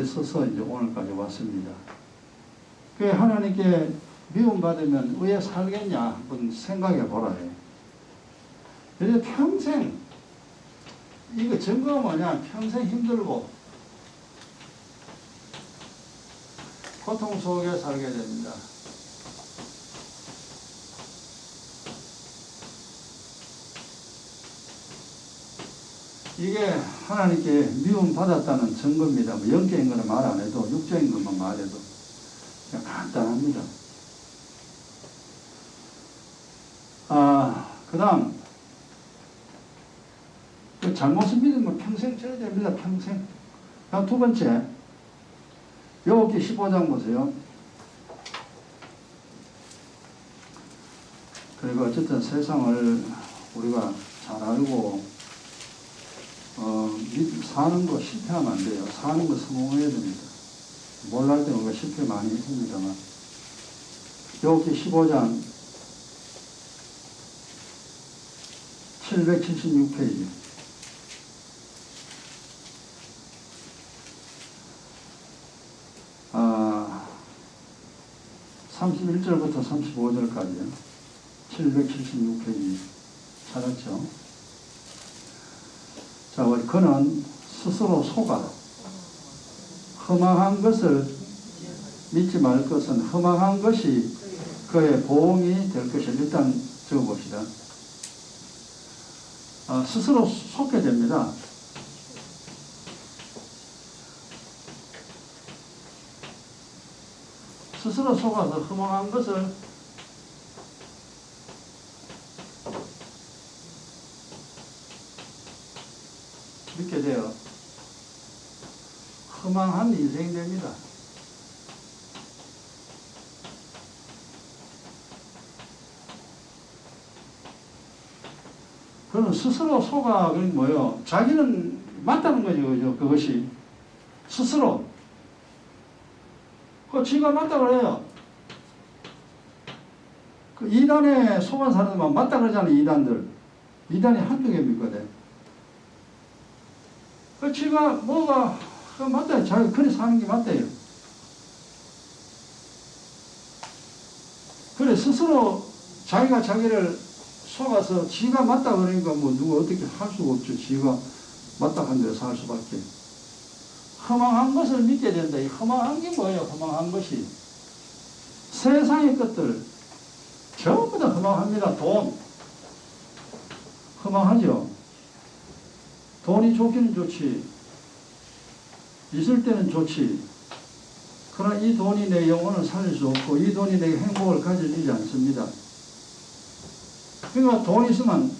있어서 이제 오늘까지 왔습니다. 그 하나님께 미움받으면 왜 살겠냐 한번 생각해 보라 해. 그래서 평생 이거 증거가 뭐냐, 평생 힘들고 고통 속에 살게 됩니다. 이게 하나님께 미움받았다는 증거입니다. 뭐 영적인 거는 말 안 해도 육적인 것만 말해도 그냥 간단합니다. 그 다음 잘못을 믿으면 평생 져야 됩니다. 평생. 다음 두 번째 욥기 15장 보세요. 그리고 어쨌든 세상을 우리가 잘 알고 사는 거 실패하면 안 돼요. 사는 거 성공해야 됩니다. 몰랄 때 우리가 실패 많이 했습니다만. 욥기 15장 776페이지. 아, 31절부터 35절까지요. 776페이지. 찾았죠? 자, 그는 스스로 속아 허망한 것을 믿지 말 것은 허망한 것이 그의 보응이 될 것을 일단 적어봅시다. 스스로 속게 됩니다. 스스로 속아서 허망한 것을 믿게 돼요. 허망한 인생이 됩니다. 그는 스스로 속아, 그게 뭐예요? 자기는 맞다는 거죠, 그죠? 그것이. 스스로. 지가 맞다고 그래요. 그 이단에 속은 사람들만 맞다 그러잖아요, 이단들. 이단이 한두 개입니까? 지가 뭐가 맞다, 자기 그래 사는 게 맞대요. 그래 스스로 자기가 자기를 속아서 지가 맞다 그러니까 뭐 누가 어떻게 할 수가 없죠. 지가 맞다 한 대로 살 수밖에. 허망한 것을 믿게 된다. 이 허망한 게 뭐예요? 허망한 것이 세상의 것들 전부 다 허망합니다. 돈 허망하죠. 돈이 좋기는 좋지, 있을 때는 좋지. 그러나 이 돈이 내 영혼을 살릴 수 없고 이 돈이 내게 행복을 가져주지 않습니다. 그러니까 돈이 있으면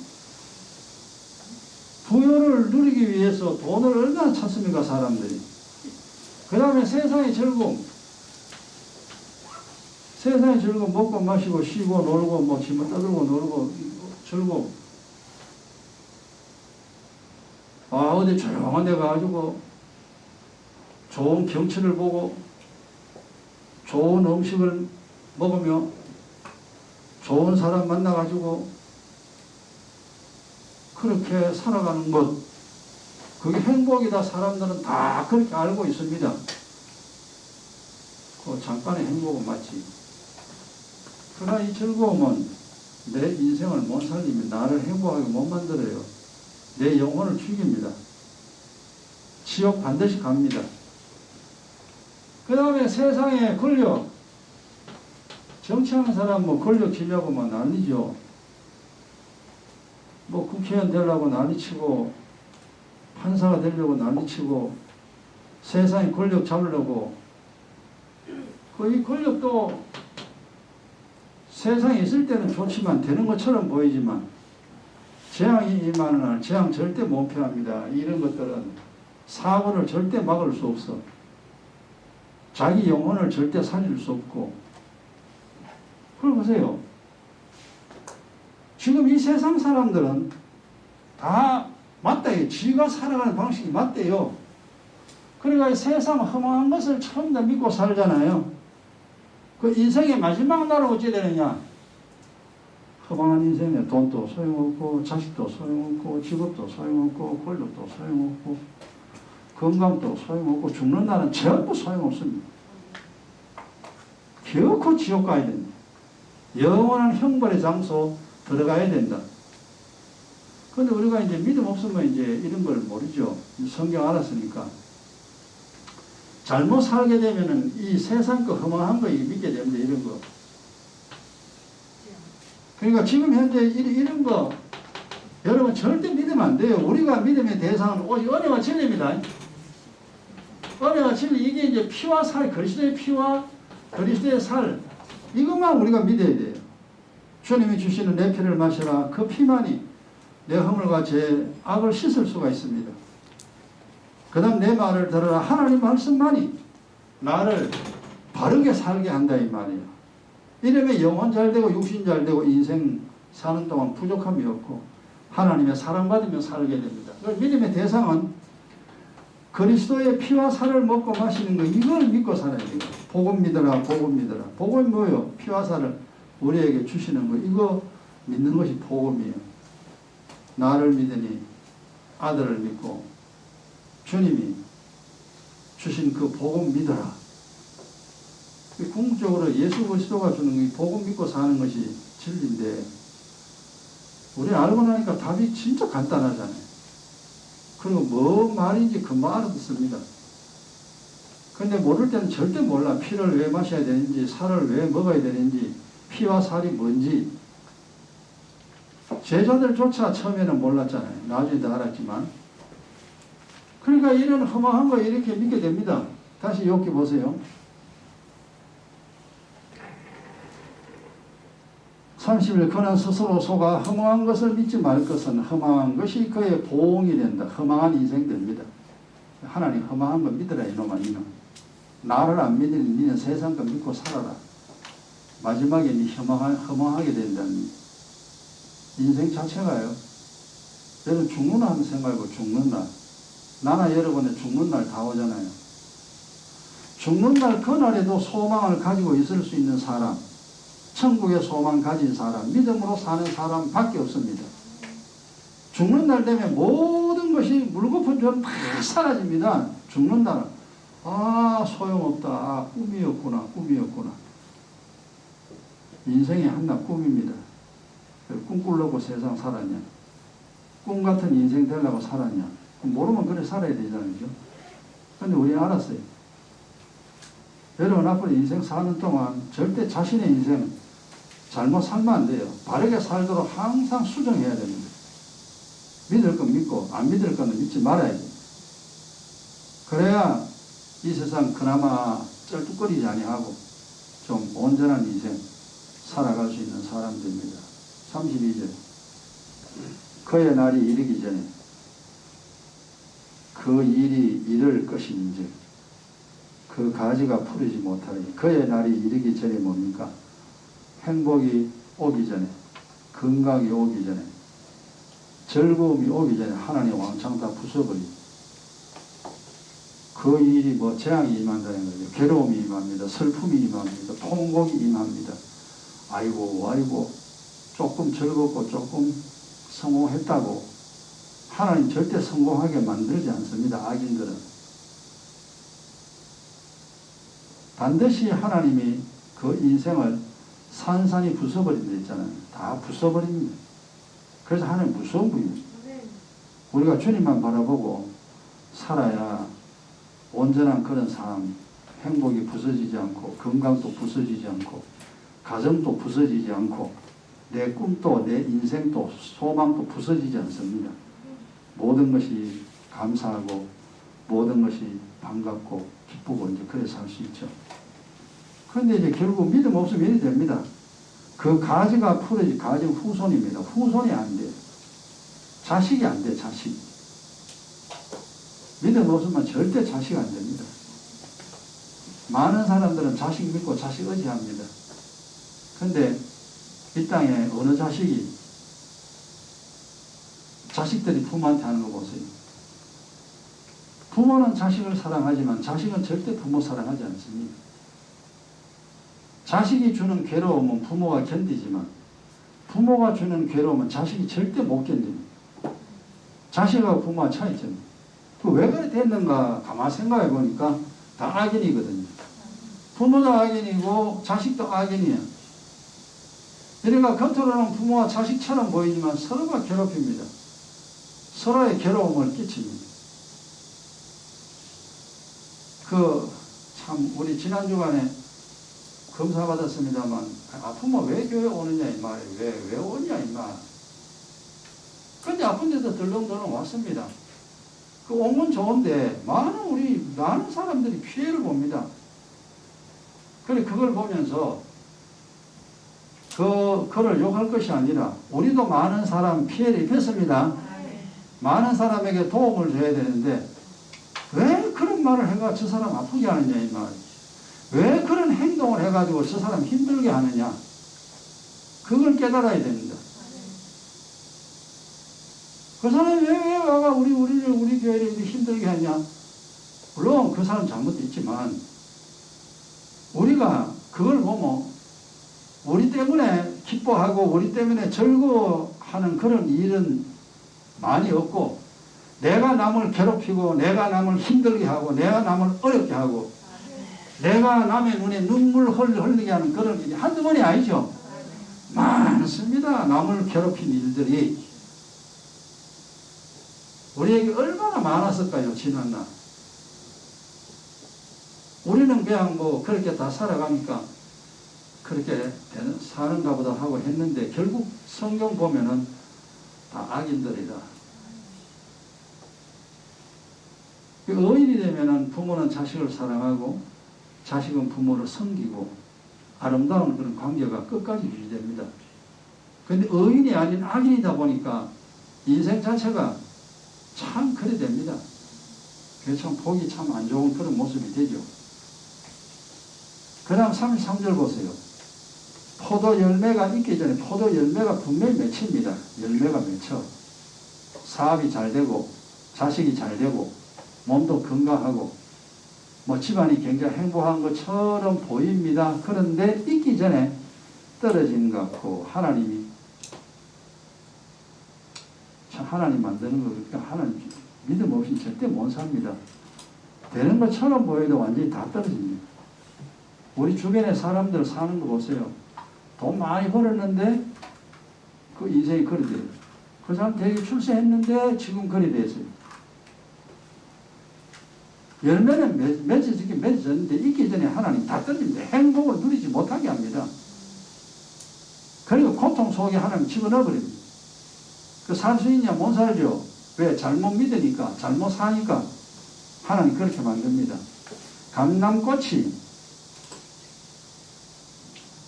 부여를 누리기 위해서 돈을 얼마나 찾습니까, 사람들이. 그 다음에 세상의 즐거움. 세상의 즐거움, 먹고 마시고 쉬고 놀고 뭐 짐을 떠들고 놀고 즐거움. 어디 조용한 데 가가지고 좋은 경치를 보고 좋은 음식을 먹으며 좋은 사람 만나가지고 그렇게 살아가는 것, 그게 행복이다. 사람들은 다 그렇게 알고 있습니다. 그 잠깐의 행복은 맞지. 그러나 이 즐거움은 내 인생을 못 살리면 나를 행복하게 못 만들어요. 내 영혼을 죽입니다. 지옥 반드시 갑니다. 그 다음에 세상의 권력, 정치하는 사람 뭐 권력 지려고 막 난리죠. 뭐 국회의원 되려고 난리치고 판사가 되려고 난리치고 세상의 권력 잡으려고. 이 권력도 세상에 있을 때는 좋지만 되는 것처럼 보이지만 재앙이 임하는 날 재앙 절대 못 피합니다. 이런 것들은 사고를 절대 막을 수 없어. 자기 영혼을 절대 살릴 수 없고. 그걸 보세요. 지금 이 세상 사람들은 다 맞대요. 지가 살아가는 방식이 맞대요. 그러니까 세상 허망한 것을 처음 다 믿고 살잖아요. 그 인생의 마지막 날은 어찌 되느냐? 허망한 인생에 돈도 소용없고 자식도 소용없고 직업도 소용없고 권력도 소용없고 건강도 소용없고 죽는다는 전부 소용없습니다. 결코 지옥 가야 된다. 영원한 형벌의 장소 들어가야 된다. 근데 우리가 이제 믿음 없으면 이제 이런 걸 모르죠. 성경 알았으니까. 잘못 살게 되면은 이 세상 거 허망한 거 믿게 됩니다. 이런 거. 그러니까 지금 현재 이런 거 여러분 절대 믿으면 안 돼요. 우리가 믿음의 대상은 오직 은혜와 진리입니다. 은혜와 진리, 이게 이제 피와 살, 그리스도의 피와 그리스도의 살, 이것만 우리가 믿어야 돼요. 주님이 주시는 내 피를 마시라. 그 피만이 내 허물과 제 악을 씻을 수가 있습니다. 그 다음 내 말을 들어라. 하나님 말씀만이 나를 바르게 살게 한다 이 말이에요. 이러면 영혼 잘 되고 육신 잘 되고 인생 사는 동안 부족함이 없고 하나님의 사랑받으며 살게 됩니다. 믿음의 대상은 그리스도의 피와 살을 먹고 마시는 거, 이걸 믿고 살아야 돼요. 복음 믿어라, 복음 믿어라. 복음이 뭐예요? 피와 살을 우리에게 주시는 거, 이거 믿는 것이 복음이에요. 나를 믿으니 아들을 믿고 주님이 주신 그 복음 믿어라. 궁극적으로 예수 그리스도가 주는 이 복음 믿고 사는 것이 진리인데, 우리 알고 나니까 답이 진짜 간단하잖아요. 그리고 뭐 말인지 금방 알아듣습니다. 근데 모를 때는 절대 몰라. 피를 왜 마셔야 되는지, 살을 왜 먹어야 되는지, 피와 살이 뭔지. 제자들조차 처음에는 몰랐잖아요. 나중에 더 알았지만. 그러니까 이런 허망한 거 이렇게 믿게 됩니다. 다시 욥기 보세요. 30일 그는 스스로 속아 허망한 것을 믿지 말 것은 허망한 것이 그의 보응이 된다. 허망한 인생 됩니다. 하나님 허망한 거 믿으라 이놈아 니는. 나를 안 믿으니 니는 세상 거 믿고 살아라. 마지막에 니 허망하게 된다니. 인생 자체가요. 여러분 죽는 날 생각하고 죽는 날. 나나 여러분의 죽는 날 다 오잖아요. 죽는 날 그날에도 소망을 가지고 있을 수 있는 사람, 천국의 소망 가진 사람, 믿음으로 사는 사람 밖에 없습니다. 죽는 날 되면 모든 것이 물거품 좀 다 사라집니다. 죽는 날은 아 소용없다. 아 꿈이었구나. 꿈이었구나. 인생이 한낱 꿈입니다. 꿈 꾸려고 세상 살았냐? 꿈 같은 인생 되려고 살았냐? 모르면 그래 살아야 되잖아요. 근데 우리 알았어요. 여러분 앞으로 인생 사는 동안 절대 자신의 인생 잘못 살면 안 돼요. 바르게 살도록 항상 수정해야 됩니다. 믿을 건 믿고 안 믿을 거는 믿지 말아야지. 그래야 이 세상 그나마 쩔뚝거리지 아니하고 좀 온전한 인생 살아갈 수 있는 사람들입니다. 32절. 그의 날이 이르기 전에 그 일이 이를 것인즉 그 가지가 푸르지 못하리. 그의 날이 이르기 전에 뭡니까? 행복이 오기 전에, 건강이 오기 전에, 즐거움이 오기 전에 하나님 왕창 다 부숴버리. 그 일이 뭐 재앙이 임한다는 거죠. 괴로움이 임합니다. 슬픔이 임합니다. 통곡이 임합니다. 아이고 아이고 조금 즐겁고 조금 성공했다고 하나님 절대 성공하게 만들지 않습니다. 악인들은. 반드시 하나님이 그 인생을 산산이 부숴버린다 했잖아요. 다 부숴버립니다. 그래서 하나님 무서운 분입니다. 우리가 주님만 바라보고 살아야 온전한 그런 삶, 행복이 부서지지 않고 건강도 부서지지 않고 가정도 부서지지 않고 내 꿈도 내 인생도 소망도 부서지지 않습니다. 모든 것이 감사하고 모든 것이 반갑고 기쁘고 이제 그래 살 수 있죠. 그런데 이제 결국 믿음 없으면 이래 됩니다. 그 가지가 풀어지, 가지는 후손입니다. 후손이 안 돼요. 자식이 안 돼, 자식. 믿음 없으면 절대 자식 안 됩니다. 많은 사람들은 자식 믿고 자식 의지합니다. 근데 이 땅에 어느 자식들이 부모한테 하는 거 보세요. 부모는 자식을 사랑하지만 자식은 절대 부모 사랑하지 않습니다. 자식이 주는 괴로움은 부모가 견디지만 부모가 주는 괴로움은 자식이 절대 못 견딥니다. 자식하고 부모와 차이점. 그 왜 그렇게 됐는가 가만 생각해 보니까 다 악인이거든요. 부모도 악인이고 자식도 악인이에요. 그러니까 겉으로는 부모와 자식처럼 보이지만 서로가 괴롭힙니다. 서로의 괴로움을 끼칩니다. 참 우리 지난 주간에 검사 받았습니다만 아프면 왜 교회 오느냐 이 말이에요. 왜 오냐 이 말. 근데 아픈 데도 덜렁덜렁 왔습니다. 그 온 건 좋은데 많은 사람들이 피해를 봅니다. 그래 그걸 보면서 그를 욕할 것이 아니라 우리도 많은 사람 피해를 입혔습니다. 많은 사람에게 도움을 줘야 되는데 왜 그런 말을 해가 저 사람 아프게 하느냐 이 말. 왜 그런 행동을 해가지고 저 사람 힘들게 하느냐. 그걸 깨달아야 됩니다. 그 사람이 왜 와가 우리 교회를 힘들게 하냐. 물론 그 사람 잘못도 있지만 우리가 그걸 보면 우리 때문에 기뻐하고 우리 때문에 즐거워하는 그런 일은 많이 없고 내가 남을 괴롭히고 내가 남을 힘들게 하고 내가 남을 어렵게 하고 내가 남의 눈에 눈물 흘리게 하는 그런 일이 한두 번이 아니죠. 많습니다. 남을 괴롭힌 일들이 우리에게 얼마나 많았을까요? 지난날 우리는 그냥 그렇게 다 살아가니까 그렇게 사는가 보다 하고 했는데 결국 성경 보면은 다 악인들이다. 의인이 되면은 부모는 자식을 사랑하고 자식은 부모를 섬기고 아름다운 그런 관계가 끝까지 유지됩니다. 그런데 의인이 아닌 악인이다 보니까 인생 자체가 참 그래 됩니다. 그게 참 보기 참 안 좋은 그런 모습이 되죠. 그 다음 33절 보세요. 포도 열매가 있기 전에 포도 열매가 분명히 맺힙니다. 열매가 맺혀. 사업이 잘 되고 자식이 잘 되고 몸도 건강하고 집안이 굉장히 행복한 것처럼 보입니다. 그런데 있기 전에 떨어진 것 같고 하나님 만드는 거니까 하나님 믿음 없이 절대 못 삽니다. 되는 것처럼 보여도 완전히 다 떨어집니다. 우리 주변에 사람들 사는 거 보세요. 돈 많이 벌었는데 그 인생이 그리 돼요. 그 사람 되게 출세했는데 지금 그리 됐어요. 열매는 맺어졌는데 있기 전에 하나님 다 떨어집니다. 행복을 누리지 못하게 합니다. 그리고 고통 속에 하나님 집어넣어 버립니다. 살 수 있냐? 못 살죠. 왜? 잘못 믿으니까, 잘못 사니까 하나님 그렇게 만듭니다.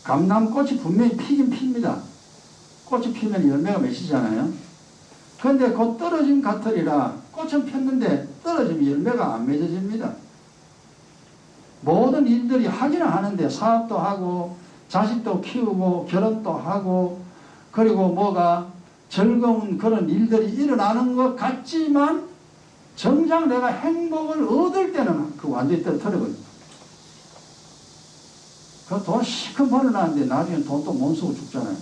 감남꽃이 분명히 피긴 핍니다. 꽃이 피면 열매가 맺히잖아요. 그런데 곧 떨어진 같으리라 꽃은 폈는데 떨어지면 열매가 안 맺어집니다. 모든 일들이 하기는 하는데 사업도 하고 자식도 키우고 결혼도 하고 그리고 즐거운 그런 일들이 일어나는 것 같지만 정작 내가 행복을 얻을 때는 그 완전히 떨어버립니다. 그 돈 시큰 벌어놨는데 나중에 돈도 못 쓰고 죽잖아요.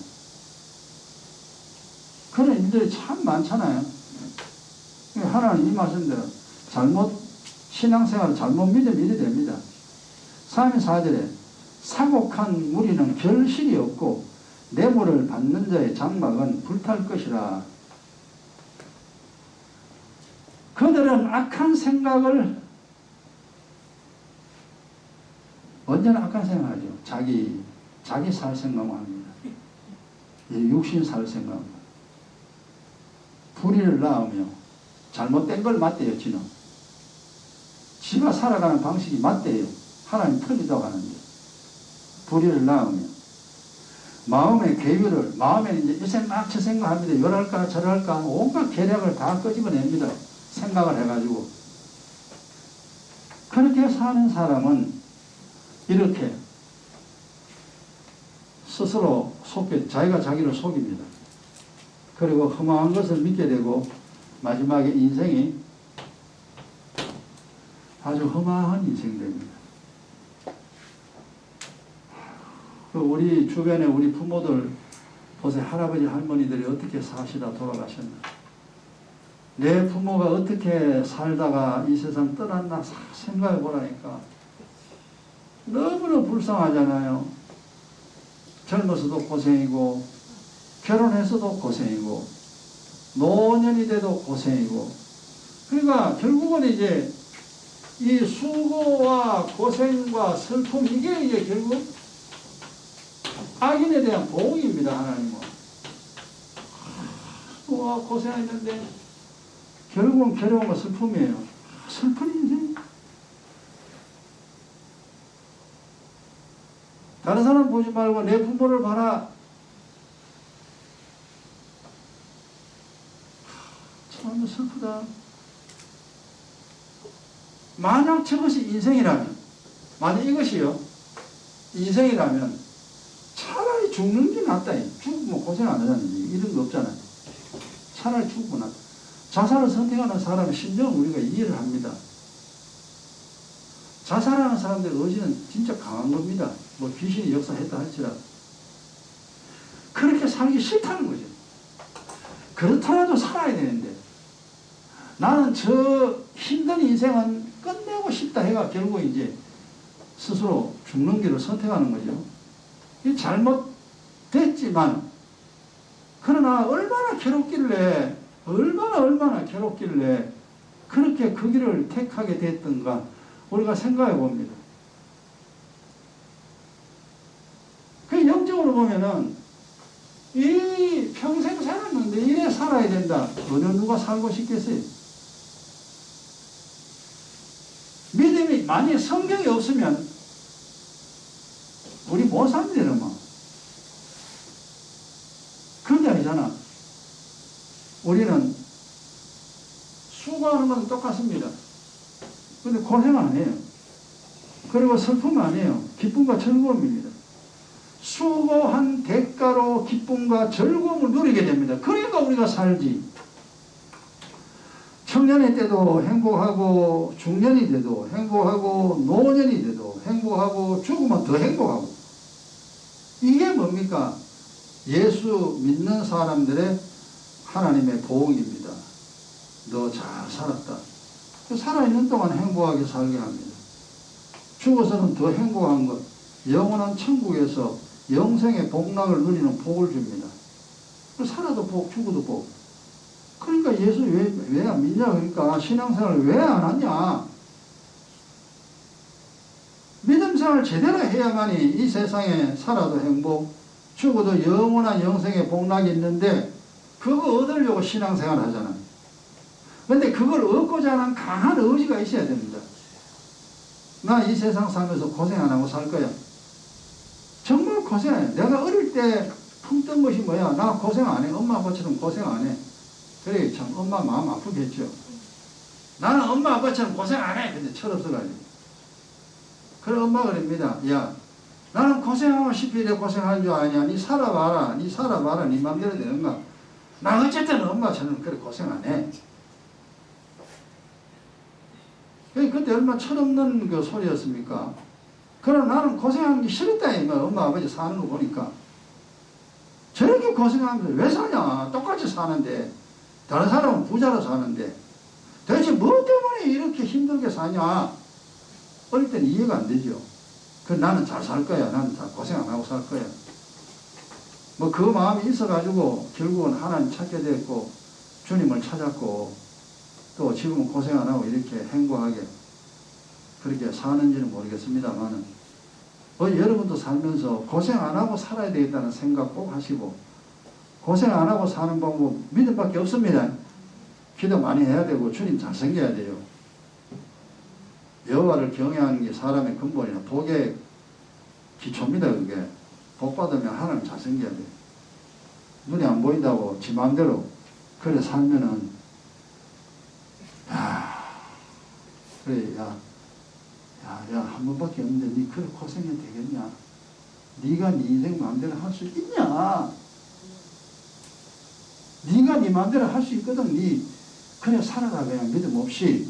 그런 일들이 참 많잖아요. 하나님 이 말씀대로 신앙생활을 잘못 믿으면 이래 됩니다. 34절에 사곡한 무리는 결실이 없고 뇌물을 받는 자의 장막은 불탈 것이라. 그들은 악한 생각을 언제나 악한 생각하죠. 자기 살 생각만 합니다. 육신 살 생각. 불의를 낳으며 잘못된 걸 맞대요. 지가 살아가는 방식이 맞대요. 하나님 틀리다고 하는데 불의를 낳으며 마음의 계율을 마음에 이제 저 생각합니다. 이럴까 저럴까 온갖 계략을 다 끄집어냅니다. 생각을 해가지고 그렇게 사는 사람은 이렇게 스스로 자기가 자기를 속입니다. 그리고 허망한 것을 믿게 되고 마지막에 인생이 아주 허망한 인생이 됩니다. 우리 주변에 우리 부모들 보세요. 할아버지 할머니들이 어떻게 사시다 돌아가셨나. 내 부모가 어떻게 살다가 이 세상 떠났나 생각해 보라니까 너무나 불쌍하잖아요. 젊어서도 고생이고 결혼해서도 고생이고 노년이 돼도 고생이고 그러니까 결국은 이제 이 수고와 고생과 슬픔 이게 결국 악인에 대한 보응입니다. 하나님은 수고와 고생했는데 결국은 괴로움과 슬픔이에요. 슬픈 인생. 다른 사람 보지 말고 내 부모를 봐라. 참 슬프다. 만약 저것이 인생이라면, 만약 이것이요 인생이라면 차라리 죽는 게 낫다. 죽으면 고생 안 하잖아요. 이런 거 없잖아요. 차라리 죽으면 낫다. 자살을 선택하는 사람의 심정을 우리가 이해를 합니다. 자살하는 사람들의 의지는 진짜 강한 겁니다. 뭐 귀신이 역사했다 할지라도. 그렇게 살기 싫다는 거죠. 그렇더라도 살아야 되는데 나는 저 힘든 인생은 끝내고 싶다 해가 결국 이제 스스로 죽는 길을 선택하는 거죠. 이게 잘못됐지만 그러나 얼마나 괴롭길래 얼마나 괴롭길래 그렇게 그 길을 택하게 됐던가 우리가 생각해 봅니다. 그 영적으로 보면은 이 평생 살았는데 이래 살아야 된다. 어느 누가 살고 싶겠어요? 믿음이 만약 성경이 없으면 우리 못 삽니다. 뭐. 그런 게 아니잖아. 우리는 수고하는 건 똑같습니다. 근데 고생 안 해요. 그리고 슬픔 안 해요. 기쁨과 즐거움입니다. 수고한 대가로 기쁨과 즐거움을 누리게 됩니다. 그러니까 우리가 살지. 청년의 때도 행복하고 중년이 돼도 행복하고 노년이 돼도 행복하고 죽으면 더 행복하고 이게 뭡니까? 예수 믿는 사람들의 하나님의 보응입니다. 너 잘 살았다. 살아있는 동안 행복하게 살게 합니다. 죽어서는 더 행복한 것, 영원한 천국에서 영생의 복락을 누리는 복을 줍니다. 살아도 복, 죽어도 복. 그러니까 예수 왜 안 믿냐? 그러니까 신앙생활을 왜 안 하냐? 믿음생활을 제대로 해야만이 이 세상에 살아도 행복, 죽어도 영원한 영생의 복락이 있는데 그거 얻으려고 신앙생활을 하잖아요. 근데 그걸 얻고자 하는 강한 의지가 있어야 됩니다. 나 이 세상 살면서 고생 안 하고 살 거야. 정말 고생 안 해. 내가 어릴 때 품던 것이 뭐야? 나 고생 안 해. 엄마 아빠처럼 고생 안 해. 그래, 참 엄마 마음 아프겠죠. 나는 엄마 아빠처럼 고생 안 해. 근데 철없어가지고. 그래 엄마가 그럽니다. 야, 나는 고생하고 싶어 이래 고생하는 줄 아냐? 니 살아봐라. 니 살아봐라. 니 맘대로 되는가? 나 어쨌든 엄마처럼 그래 고생 안 해. 그때 얼마나 철없는 그 소리였습니까? 그러나 나는 고생하는 게 싫었다. 엄마 아버지 사는 거 보니까. 저렇게 고생하면서 왜 사냐? 똑같이 사는데. 다른 사람은 부자로 사는데. 도대체 뭐 때문에 이렇게 힘들게 사냐? 어릴 때는 이해가 안 되죠. 나는 잘 살 거야. 나는 다 고생 안 하고 살 거야. 뭐 그 마음이 있어가지고 결국은 하나님 찾게 됐고 주님을 찾았고 또 지금은 고생 안 하고 이렇게 행복하게 그렇게 사는지는 모르겠습니다만은 여러분도 살면서 고생 안 하고 살아야 되겠다는 생각 꼭 하시고 고생 안 하고 사는 방법 믿음밖에 없습니다. 기도 많이 해야 되고 주님 잘 생겨야 돼요. 여호와를 경외하는 게 사람의 근본이나 복의 기초입니다. 그게 복 받으면 하나님 잘 생겨야 돼요. 눈이 안 보인다고 지 마음대로 그래 살면은 그래 야 한 번밖에 없는데 니 그래 고생해도 되겠냐? 니가 니 인생 마음대로 할 수 있냐? 니가 니 마음대로 할 수 있거든. 니 그냥 살아가 그냥 믿음 없이.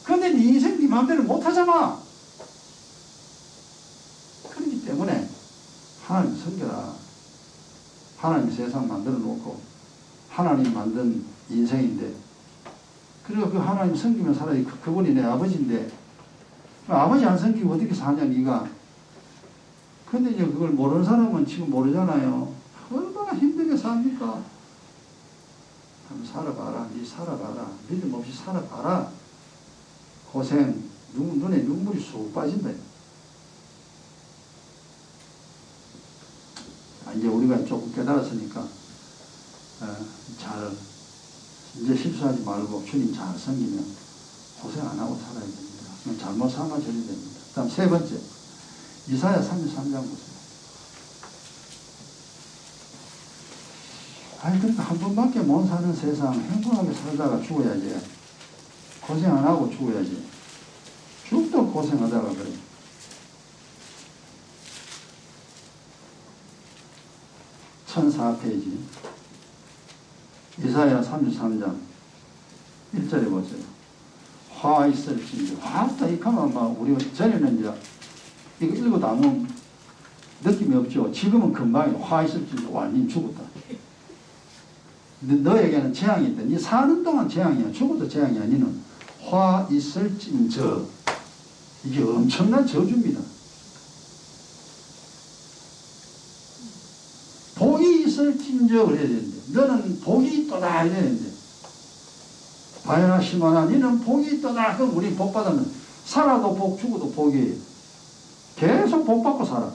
근데 니 인생 니 마음대로 못 하잖아. 그렇기 때문에 하나님 섬겨라. 하나님 세상 만들어 놓고 하나님 만든 인생인데, 그리고 그 하나님 섬기며 살아야 그분이 내 아버지인데, 아버지 안 섬기고 어떻게 사냐 네가. 근데 이제 그걸 모르는 사람은 지금 모르잖아요. 얼마나 힘들게 삽니까? 한번 살아봐라. 네 살아봐라. 믿음 없이 살아봐라. 고생, 눈에 눈물이 쑥 빠진다. 이제 우리가 조금 깨달았으니까 잘 이제 실수하지 말고 주님 잘 섬기면 고생 안 하고 살아야 됩니다. 잘못 삼아져야 됩니다. 다음 세 번째, 이사야 33장 보세요. 아니 그러니까 한 번밖에 못 사는 세상 행복하게 살다가 죽어야지. 고생 안 하고 죽어야지. 죽도 고생하다가 그래. 천사 페이지 이사야 33장 1절에 보세요. 화 있을지 화다 이카면 막 우리가 전에는 이제 이거 읽어도 아무 느낌이 없죠. 지금은 금방 화 있을지 완전히 죽었다. 너에게는 재앙이 있다. 니 사는 동안 재앙이야. 죽어도 재앙이야. 니는 화 있을진저. 이게 엄청난 저주입니다. 복이 있을진저 그래야 되는데 너는 복이 있도다 이래야 되는데 바야나 시마나 니는 복이 있도다. 그럼 우리 복 받으면 살아도 복 죽어도 복이에요. 계속 복 받고 살아.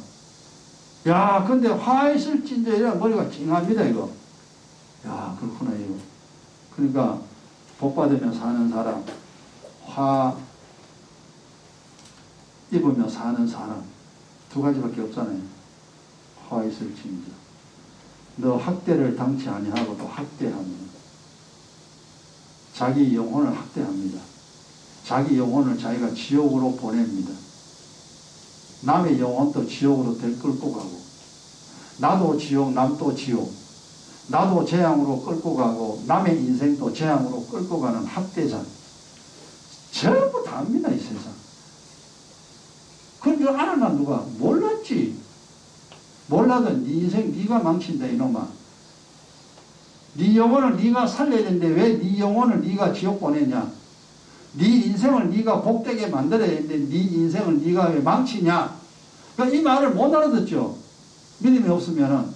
야 근데 화 있을진저 이래 머리가 찡합니다 이거. 야 그렇구나 이거. 그러니까 복 받으며 사는 사람, 화 입으며 사는 사람 두 가지밖에 없잖아요. 화 있을진저. 너 학대를 당치 아니하고도 학대하면 자기 영혼을 학대합니다. 자기 영혼을 자기가 지옥으로 보냅니다. 남의 영혼도 지옥으로 끌고 가고 나도 지옥 남도 지옥 나도 재앙으로 끌고 가고 남의 인생도 재앙으로 끌고 가는 학대자 전부 다 압니다 이 세상. 그런 줄 알았나 누가? 몰랐지. 몰라도 네 인생 네가 망친다 이놈아. 네 영혼을 네가 살려야 되는데 왜 네 영혼을 네가 지옥 보내냐. 네 인생을 네가 복되게 만들어야 되는데 네 인생을 네가 왜 망치냐. 그러니까 이 말을 못 알아듣죠. 믿음이 없으면은.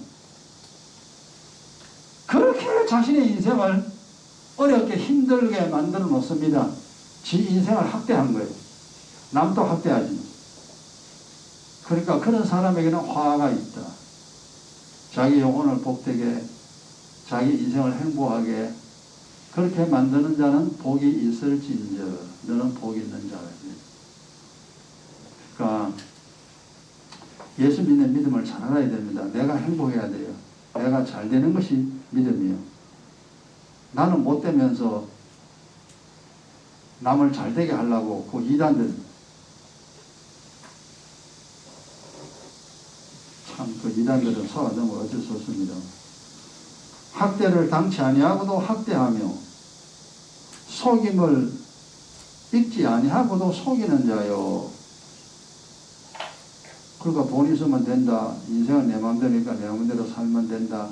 그렇게 자신의 인생을 어렵게 힘들게 만들어 놓습니다. 지 인생을 학대한 거예요. 남도 학대하지. 그러니까 그런 사람에게는 화가 있다. 자기 영혼을 복되게 자기 인생을 행복하게 그렇게 만드는 자는 복이 있을진저 너는 복이 있는 자라. 그러니까 예수 믿는 믿음을 잘 알아야 됩니다. 내가 행복해야 돼요. 내가 잘 되는 것이 믿음이에요. 나는 못 되면서 남을 잘 되게 하려고 그 이단들 참 그 이단들은 서가 너무 어쩔 수 없습니다. 학대를 당치 아니하고도 학대하며 속임을 잊지 아니하고도 속이는 자요. 그러니까 돈 있으면 된다. 인생은 내 마음대로니까 내 마음대로 살면 된다.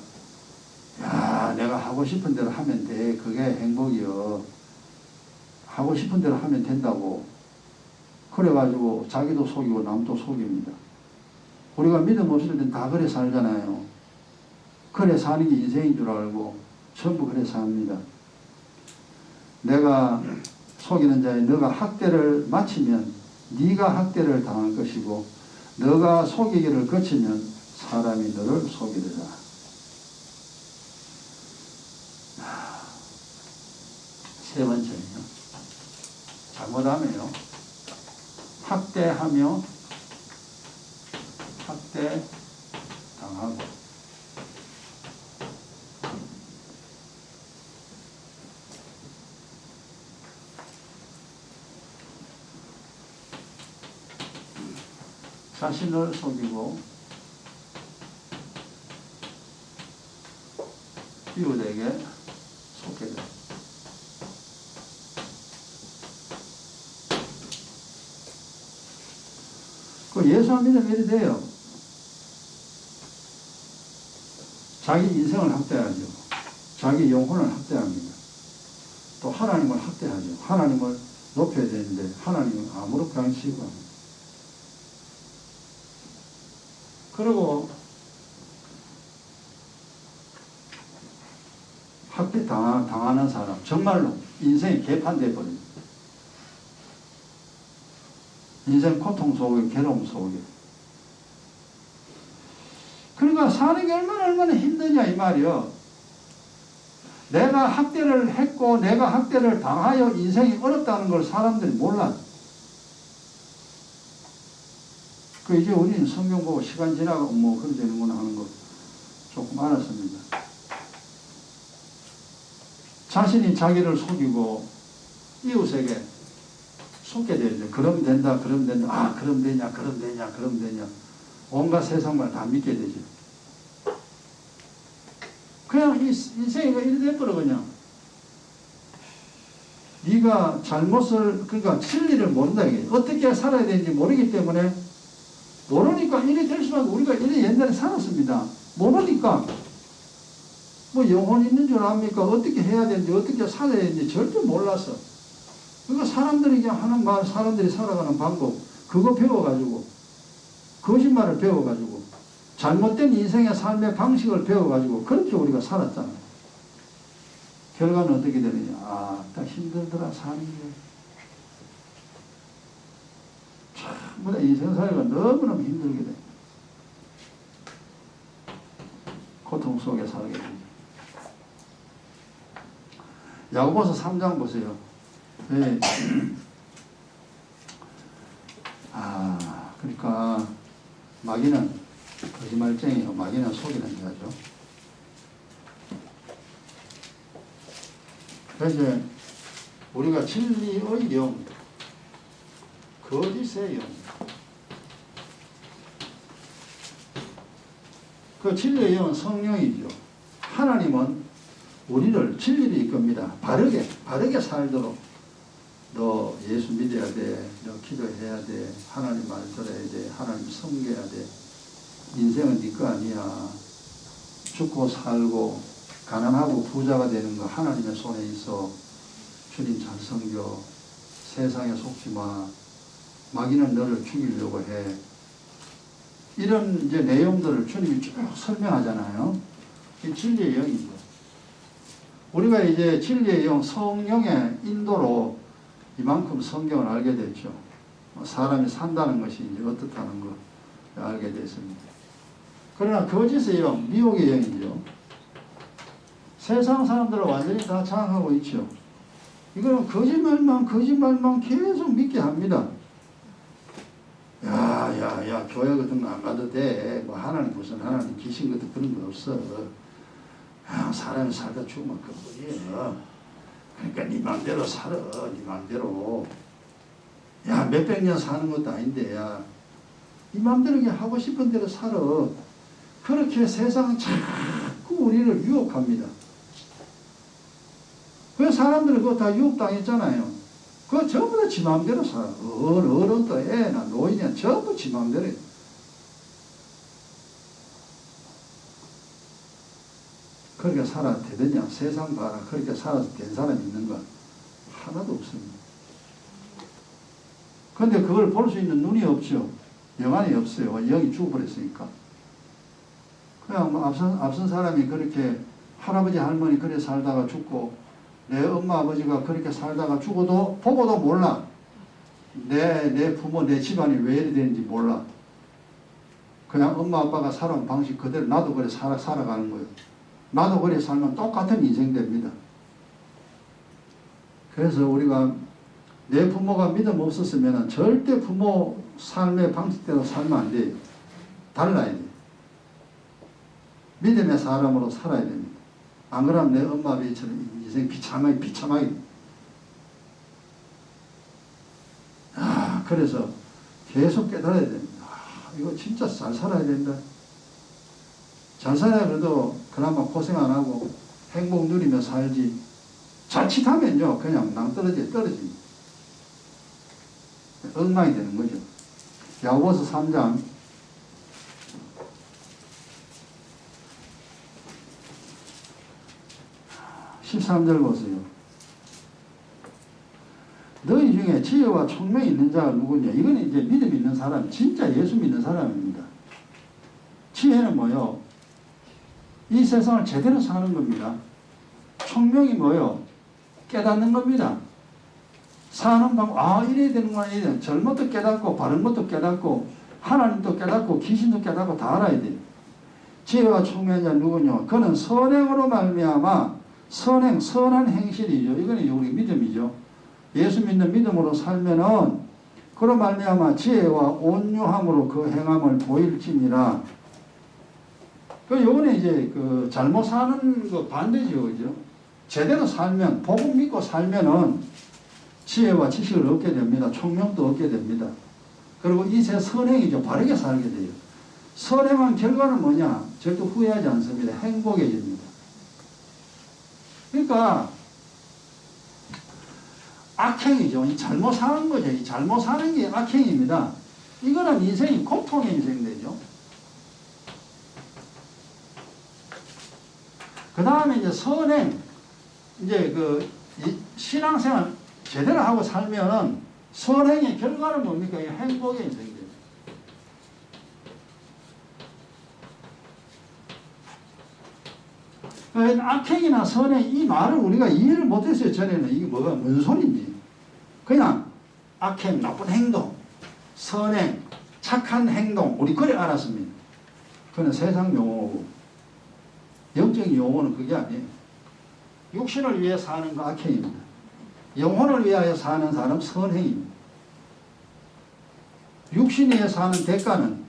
야 내가 하고 싶은 대로 하면 돼. 그게 행복이요. 하고 싶은 대로 하면 된다고. 그래가지고 자기도 속이고 남도 속입니다. 우리가 믿음 없을 때는 다 그래 살잖아요. 그래 사는 게 인생인 줄 알고 전부 그래 삽니다. 내가 속이는 자에 너가 학대를 마치면 네가 학대를 당할 것이고 너가 속이기를 거치면 사람이 너를 속이리라. 세 번째는요. 잘못하면요. 학대하며 학대 당하고 자신을 속이고 이웃에게 속게 됩니다. 그 예수 안 믿으면 이래 돼요. 자기 인생을 학대하죠. 자기 영혼을 학대합니다. 또 하나님을 학대하죠. 하나님을 높여야 되는데 하나님은 아무렇게 안 치고 합니다. 그리고 학대 당하는 사람 정말로 인생이 개판돼 버립니다. 인생 고통 속에 괴로움 속에. 그러니까 사는 게 얼마나 힘드냐 이 말이요. 내가 학대를 했고 내가 학대를 당하여 인생이 어렵다는 걸 사람들이 몰라. 그 이제 우리는 성경 보고 시간 지나고 뭐 그런 되는구나 하는 거 조금 알았습니다. 자신이 자기를 속이고 이웃에게 속게 되죠. 그럼 된다, 그럼 된다. 아, 그럼 되냐, 그럼 되냐, 그럼 되냐. 온갖 세상 말 다 믿게 되죠. 그냥 인생이 이래 돼버려 그냥. 네가 잘못을 그러니까 진리를 모른다 이게. 어떻게 살아야 되는지 모르기 때문에 모르니까 이래 될 수밖에. 우리가 이래 옛날에 살았습니다. 모르니까 뭐 영혼 있는 줄 압니까? 어떻게 해야 되는지 어떻게 살아야 되는지 절대 몰랐어. 그러니까 사람들이 그냥 하는 말, 사람들이 살아가는 방법 그거 배워가지고 거짓말을 배워가지고 잘못된 인생의 삶의 방식을 배워가지고 그렇게 우리가 살았잖아요. 결과는 어떻게 되느냐. 아, 딱 힘들더라 사는 게. 전부 다 인생 살이가 너무너무 힘들게 돼. 고통 속에 살게 됩니다. 야고보서 3장 보세요. 네. 그러니까 마귀는 거짓말쟁이요. 마귀는 속이는 자죠. 그래서 우리가 진리의 영, 거짓의 영. 그 진리의 영은 성령이죠. 하나님은 우리를 진리를 이끕니다. 바르게 살도록. 너 예수 믿어야 돼. 너 기도해야 돼. 하나님 말 들어야 돼. 하나님 섬겨야 돼. 인생은 네 거 아니야. 죽고 살고 가난하고 부자가 되는 거 하나님의 손에 있어. 주님 잘 섬겨. 세상에 속지 마. 마귀는 너를 죽이려고 해. 이런 이제 내용들을 주님이 쭉 설명하잖아요. 이 진리의 영이죠. 우리가 이제 진리의 영, 성령의 인도로 이만큼 성경을 알게 됐죠. 사람이 산다는 것이 이제 어떻다는 걸 알게 됐습니다. 그러나 거짓의 영, 미혹의 영이죠. 세상 사람들을 완전히 다 장악하고 있죠. 이거는 거짓말만 계속 믿게 합니다. 야, 교회 같은 거 안 가도 돼. 뭐 하나님 무슨 하나님 귀신 같은 그런 거 없어. 사람이 살다 죽으면 그뿐이야. 그러니까 네 맘대로 살아. 네 맘대로. 야, 몇백 년 사는 것도 아닌데, 야. 네 맘대로 그냥 하고 싶은 대로 살아. 그렇게 세상은 자꾸 우리를 유혹합니다. 그 사람들은 그거 다 유혹당했잖아요. 그거 전부 다 지 맘대로 살아. 어른도 애나 노인이나 전부 지 맘대로. 그렇게 살아도 되느냐? 세상 봐라. 그렇게 살아서 된 사람이 있는가? 하나도 없습니다. 그런데 그걸 볼 수 있는 눈이 없죠. 영안이 없어요. 영이 죽어버렸으니까. 그냥 뭐 앞선 사람이 그렇게 할아버지 할머니 그래 살다가 죽고 내 엄마 아버지가 그렇게 살다가 죽어도 보고도 몰라. 내 부모 내 집안이 왜 이래 되는지 몰라. 그냥 엄마 아빠가 살아온 방식 그대로 나도 그래 살아가는 거예요. 나도 그래 살면 똑같은 인생 됩니다. 그래서 우리가 내 부모가 믿음 없었으면 절대 부모 삶의 방식대로 살면 안 돼요. 달라야 돼요. 믿음의 사람으로 살아야 됩니다. 안 그러면 내 엄마 아버지처럼 인생 비참하게. 그래서 계속 깨달아야 됩니다. 이거 진짜 잘 살아야 된다. 잘 살아야 그래도 그나마 고생 안 하고 행복 누리며 살지. 자칫하면요 그냥 떨어집니다. 엉망이 되는 거죠. 야고보서 3장 13절 보세요. 너희 중에 지혜와 총명이 있는 자가 누구냐? 이거는 이제 믿음 있는 사람, 진짜 예수 믿는 사람입니다. 지혜는 뭐요? 이 세상을 제대로 사는 겁니다. 총명이 뭐요? 깨닫는 겁니다. 사는 방법, 이래야 되는구나, 이래야 되는. 잘못도 깨닫고, 바른 것도 깨닫고, 하나님도 깨닫고, 귀신도 깨닫고 다 알아야 돼요. 지혜와 총명이 누구냐? 그는 선행으로 말미암아, 선한 행실이죠. 이거는 우리 믿음이죠. 예수 믿는 믿음으로 살면은 그로 말미암아 지혜와 온유함으로 그 행함을 보일지니라. 요번에 이제 잘못 사는 거 반대죠, 그죠? 제대로 살면, 복음 믿고 살면은 지혜와 지식을 얻게 됩니다. 총명도 얻게 됩니다. 그리고 이세 선행이죠. 바르게 살게 돼요. 선행한 결과는 뭐냐? 절대 후회하지 않습니다. 행복해집니다. 그러니까 악행이죠. 이 잘못 사는 거죠. 이 잘못 사는 게 악행입니다. 이거는 인생이 고통의 인생이 되죠. 그 다음에 이제 선행, 이제 신앙생활 제대로 하고 살면은 선행의 결과는 뭡니까? 행복의 인생이 되죠. 악행이나 선행, 이 말을 우리가 이해를 못했어요. 전에는 이게 뭔 소리인지. 그냥 악행, 나쁜 행동, 선행, 착한 행동, 우리 그래 알았습니다. 그건 세상 용어고, 영적인 용어는 그게 아니에요. 육신을 위해 사는 거 악행입니다. 영혼을 위하여 사는 사람 선행입니다. 육신 위해 사는 대가는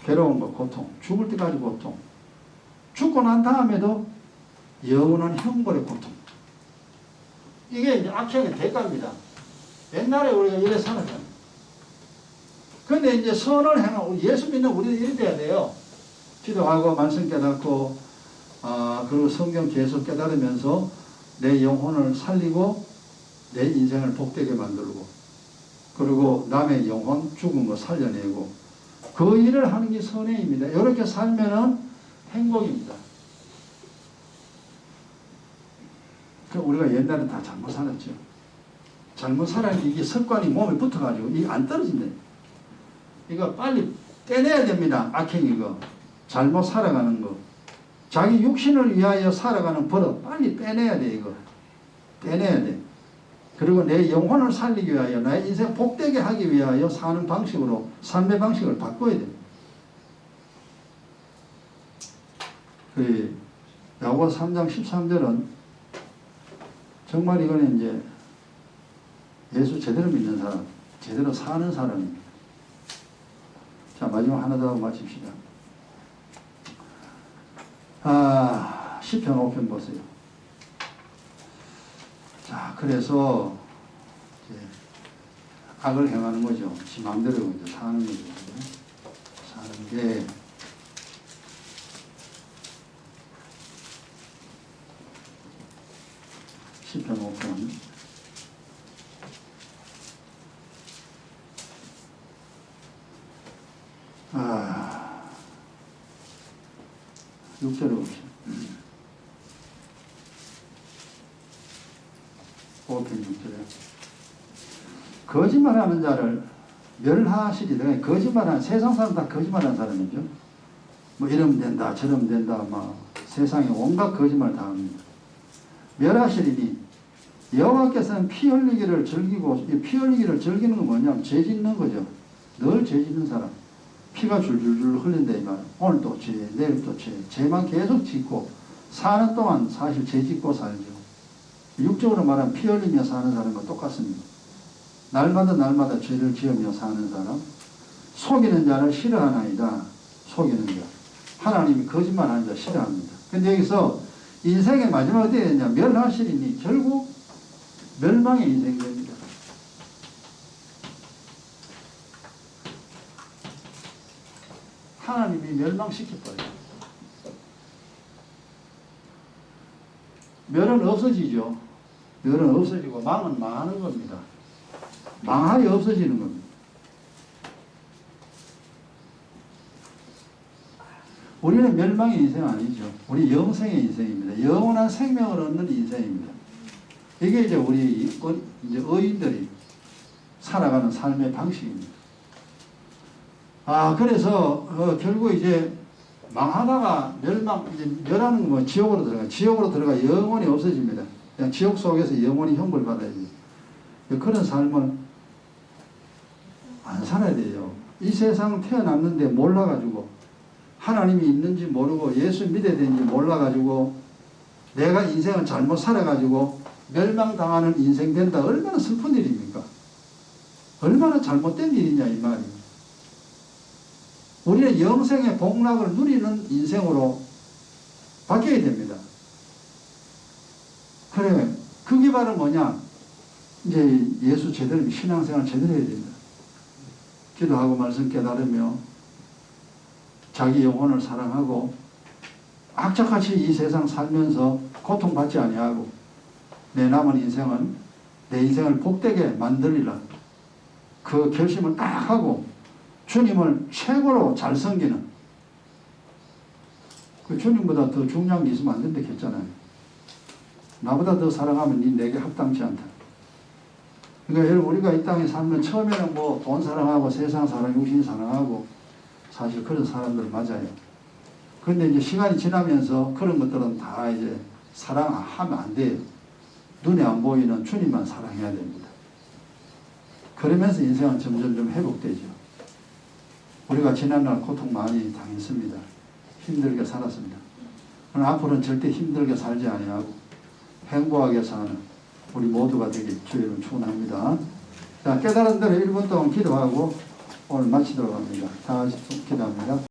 괴로운 거, 고통, 죽을 때까지 고통, 죽고 난 다음에도 영원한 형벌의 고통. 이게 이제 악행의 대가입니다. 옛날에 우리가 이래 살았잖아요. 근데 이제 선을 행하고, 예수 믿는 우리도 이래 돼야 돼요. 기도하고, 말씀 깨닫고, 그리고 성경 계속 깨달으면서 내 영혼을 살리고, 내 인생을 복되게 만들고, 그리고 남의 영혼, 죽은 거 살려내고, 그 일을 하는 게 선행입니다. 이렇게 살면은 행복입니다. 우리가 옛날에 다 잘못 살았죠. 잘못 살았는데 이게 습관이 몸에 붙어가지고 이게 안 떨어진대. 이거 빨리 떼내야 됩니다. 악행 이거. 잘못 살아가는 거. 자기 육신을 위하여 살아가는 버릇 빨리 빼내야 돼 이거. 빼내야 돼. 그리고 내 영혼을 살리기 위하여 나의 인생 복되게 하기 위하여 사는 방식으로 삶의 방식을 바꿔야 돼. 야고보서 3장 13절은 정말 이거는 이제 예수 제대로 믿는 사람, 제대로 사는 사람입니다. 자, 마지막 하나 더 하고 마칩시다. 시편 5편 보세요. 자, 그래서 이제 악을 행하는 거죠. 지 마음대로 이제 사는 거죠. 사는 게 시편 5편 6절에 봅시다. 5편 6절에 거짓말하는 자를 멸하시리. 거짓말하는, 세상 사람 다 거짓말하는 사람이죠. 뭐 이러면 된다 저러면 된다 막 세상에 온갖 거짓말 다 합니다. 멸하시리니 여호와께서는 피 흘리기를 즐기고, 피 흘리기를 즐기는 건 뭐냐면 죄 짓는 거죠. 늘 죄 짓는 사람. 피가 줄줄줄 흘린다 이 말. 오늘 또 죄, 내일 또 죄. 죄만 계속 짓고 사는 동안 사실 죄 짓고 살죠. 육적으로 말하면 피 흘리며 사는 사람과 똑같습니다. 날마다 죄를 지으며 사는 사람. 속이는 자를 싫어하나이다. 속이는 자. 하나님이 거짓말하는 자 싫어합니다. 근데 여기서 인생의 마지막 어디에 있냐? 멸하시리니 결국 멸망의 인생이 됩니다. 하나님이 멸망시켜버려요. 멸은 없어지죠. 멸은 없어지고 망은 망하는 겁니다. 망하여 없어지는 겁니다. 우리는 멸망의 인생 아니죠. 우리 영생의 인생입니다. 영원한 생명을 얻는 인생입니다. 이게 이제 우리 이제 의인들이 살아가는 삶의 방식입니다. 그래서 결국 이제 망하다가 멸하는 뭐 지옥으로 들어가 영원히 없어집니다. 그냥 지옥 속에서 영원히 형벌 받아야 돼요. 그런 삶을 안 살아야 돼요. 이 세상 태어났는데 몰라가지고 하나님이 있는지 모르고 예수 믿어야 되는지 몰라가지고 내가 인생을 잘못 살아가지고 멸망당하는 인생 된다. 얼마나 슬픈 일입니까? 얼마나 잘못된 일이냐 이 말이에요. 우리는 영생의 복락을 누리는 인생으로 바뀌어야 됩니다. 그래, 그 기반은 뭐냐? 이제 예수 제대로, 신앙생활 제대로 해야 됩니다. 기도하고 말씀 깨달으며 자기 영혼을 사랑하고 악착같이 이 세상 살면서 고통받지 아니하고 내 남은 인생은 내 인생을 복되게 만들리라. 그 결심을 딱 하고 주님을 최고로 잘 섬기는, 그 주님보다 더 중요한 게 있으면 안 된다 했잖아요. 나보다 더 사랑하면 네 내게 합당치 않다. 그러니까 여러분, 우리가 이 땅에 살면 처음에는 뭐 돈 사랑하고 세상 사랑, 육신 사랑하고 사실 그런 사람들 맞아요. 그런데 이제 시간이 지나면서 그런 것들은 다 이제 사랑하면 안 돼요. 눈에 안 보이는 주님만 사랑해야 됩니다. 그러면서 인생은 점점 좀 회복되죠. 우리가 지난날 고통 많이 당했습니다. 힘들게 살았습니다. 그러나 앞으로는 절대 힘들게 살지 아니하고 행복하게 사는 우리 모두가 되길 주의를 축원합니다. 자, 깨달은 대로 1분 동안 기도하고 오늘 마치도록 합니다. 다 같이 기도합니다.